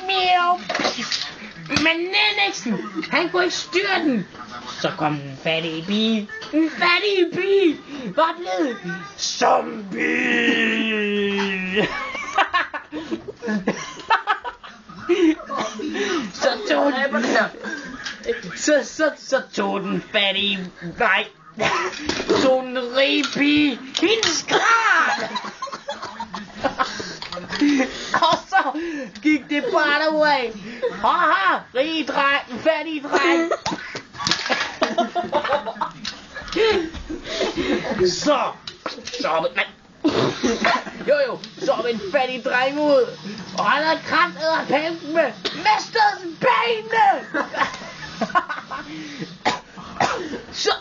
Miau. Men Nenniksen, han kunne ikke styre den. Så kom den fattige pige. Den fattige pige var blevet zombie. Så tog den fattige, nej, tog den rige pige hendes kran. Og så gik det bare derudad. Haha, rige dreng, fattige dreng. Så så en fattig dreng ud, og han havde kraftæderpælsen med mistede benene. Så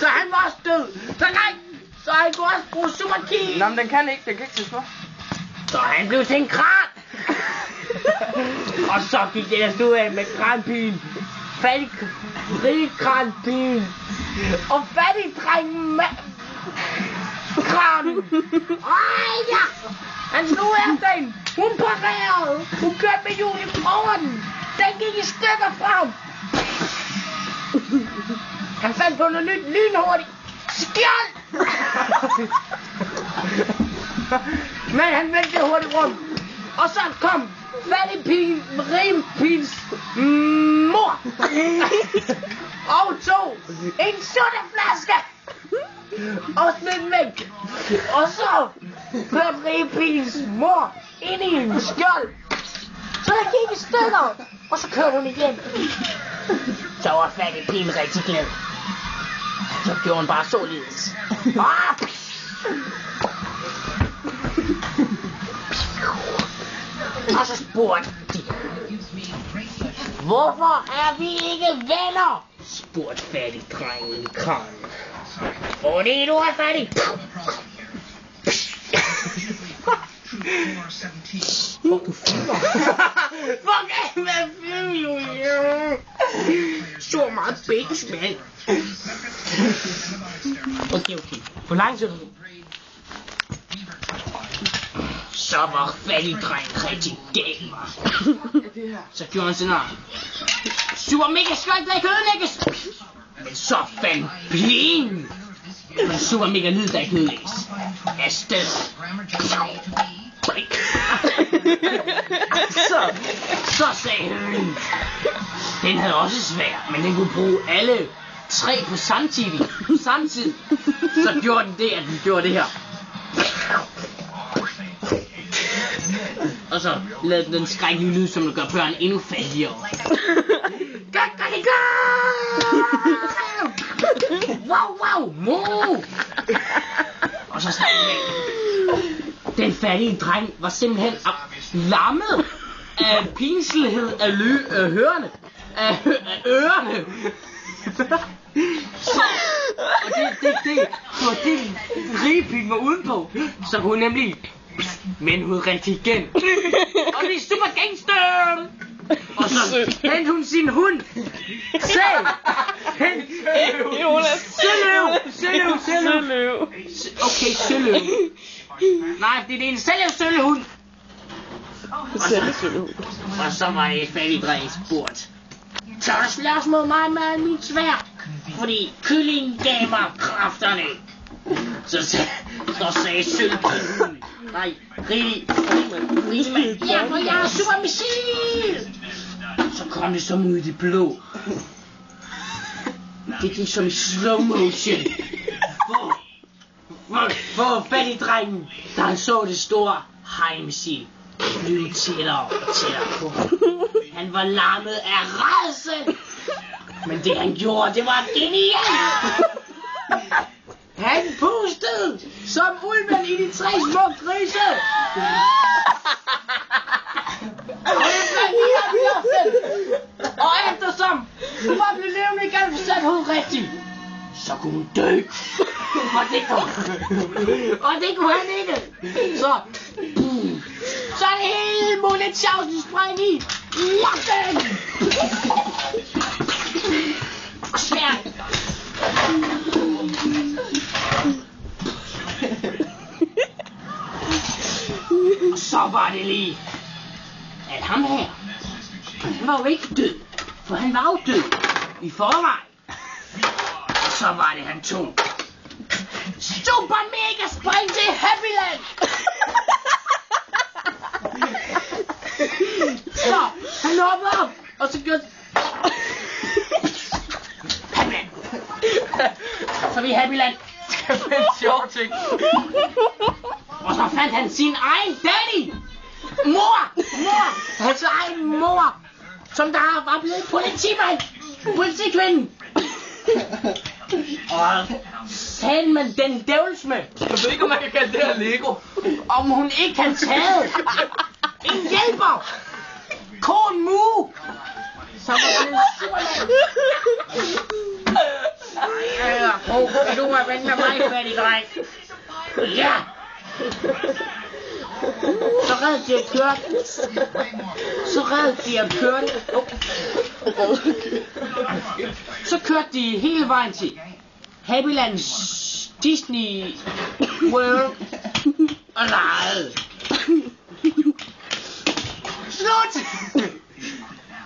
han var også død. Så han kunne også bruge superki. Nå, men den kan ikke til små. Så han blev til en kran. Og så gik det der stod af med kranpigen. Fattig rig kranpigen. Og fattig drengen med kranen. Ja! Han slog efter hende. Hun parerede. Hun kørte med hjul i foran. Den gik i stykker frem. Han fandt på noget nyt lynhurtigt. Skjold! Men han vendte hurtigt rundt. Og så kom rimpigens mor. Og tog en sodaflaske. Og smed den væk. Og så kørte rimpigens mor ind i en skjold. Så der gik i stykker. Og så kørte hun igen. Så var fattig pigen rigtig glad. Så gjorde hun bare således. Og så spurgte de. Hvorfor er vi ikke venner? Spurgte fattig drengen i kranen. Fordi du er fattig. Fuck, du filmer. Fuck af med film, jo. Så meget bitch, mand. Okay. Hvor lang tid er du? Så var fattig dreng rigtig gal, mig. Så gjorde han sådan her. Super mega skøjt, der ikke ødelægges. Men så fandt pigen. Men super mega lyd, der ikke ødelægges. Afsted. Så sagde hønen. Den havde også svært, men den kunne bruge alle 3 på samtidig. Så gjorde den det, at den gjorde det her. Og så lavede den skrækkelige lyd, som der gør børn endnu fattigere. Wow, mo! Og så sagde den fattige dreng var simpelthen lammet af pinselhed af ørerne. Så, og det ribpigen var udenpå, så kunne hun nemlig, men hun rigtig igen. Og det er super gangster! Og så hentede hun sin hund. Sæløv. Okay, søløv. Nej, det er en søløvhund. Og så var det et fattig dreng spurgt. Så der slås mod mig med mit sværd, fordi kyllingen gav mig kræfterne. Så sagde sølvpigen. Nej, Rima. Ja, for jeg er super missil. Så kom det som ud i det blå. Det gik som i slow motion. For fattig drengen, da han så det store hejmissil, flyve tættere og tættere på. Han var lammet af rædsel. Men det han gjorde, det var genialt. Han pustede som ulven i de 3 små grise. Og eftersom hun var blevet levende igen, så satte hun rigtigt. Så kunne hun dø. Og det kunne han ikke. Så er det hele muligt tjavsen sprang i. Lugten! Svært. var det lige, at ham her, han var jo ikke død, for han var jo død i forvejen. Og så var det, han tog super mega spring til Happyland. Så han hoppede op, og så gjorde Happyland. Så vi Happyland. Det er en sjov ting. Og så fandt han sin egen daddy. Mor! Hans egen mor. Som der var blevet politikvinden. Og sagde man den dævelsme. Jeg ved ikke, om man kan kalde det her Lego. Om hun ikke kan tage en hjælper. Konen Mu. Som var blevet surland. Kan du have vendt med mig, fattig dreng? Ja. Så red de at køre. Så kørte de hele vejen til Happylands Disney World og legede.